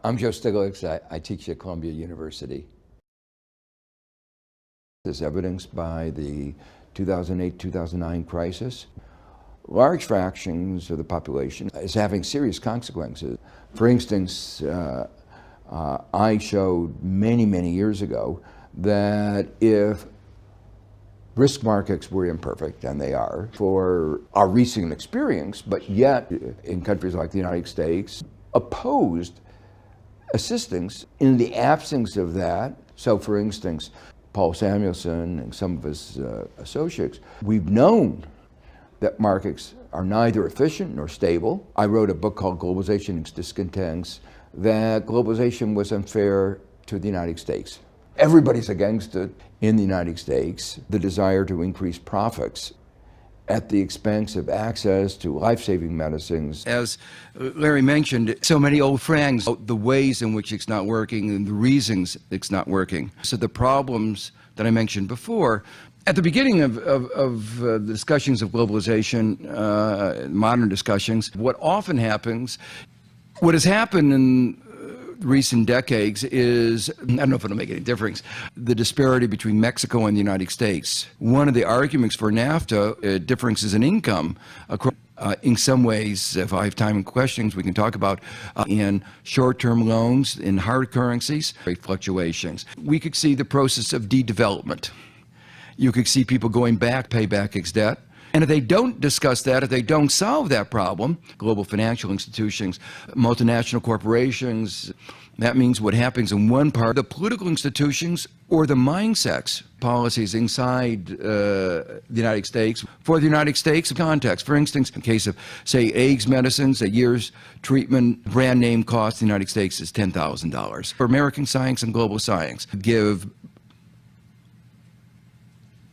I'm Joe Stiglitz. I teach at Columbia University. As evidenced by the 2008-2009 crisis, large fractions of the population is having serious consequences. For instance, I showed many years ago that if risk markets were imperfect, and they are, for our recent experience, but yet in countries like the United States, opposed assistance in the absence of that. So for instance, Paul Samuelson and some of his associates, we've known that markets are neither efficient nor stable. I wrote a book called Globalization and Discontents, that globalization was unfair to the United States. Everybody's against it in the United States, the desire to increase profits at the expense of access to life-saving medicines. As Larry mentioned, so many old friends, the ways in which it's not working and the reasons it's not working. So the problems that I mentioned before, at the beginning of the discussions of globalization, modern discussions, what often happens, what has happened in recent decades is, I don't know if it'll make any difference, the disparity between Mexico and the United States. One of the arguments for NAFTA, differences in income across, in some ways, if I have time and questions, we can talk about in short-term loans, in hard currencies, rate fluctuations. We could see the process of de-development. You could see people going back, pay back its debt. And if they don't discuss that, if they don't solve that problem, global financial institutions, multinational corporations, that means what happens in one part, the political institutions or the mindsets, policies inside the United States, for the United States context. For instance, in case of, say, AIDS medicines, a year's treatment brand name cost in the United States is $10,000. For American science and global science, give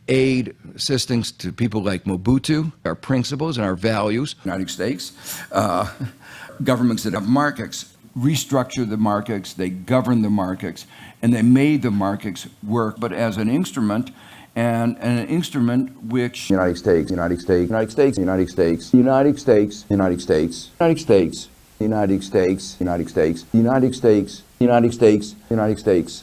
aid, assistance to people like Mobutu, our principles and our values. United States, governments that have markets, restructure the markets, they govern the markets, and they made the markets work, but as an instrument, and an instrument which United States, United States, United States, United States, United States, United States, United States, United States, United States, United States, United States, United States.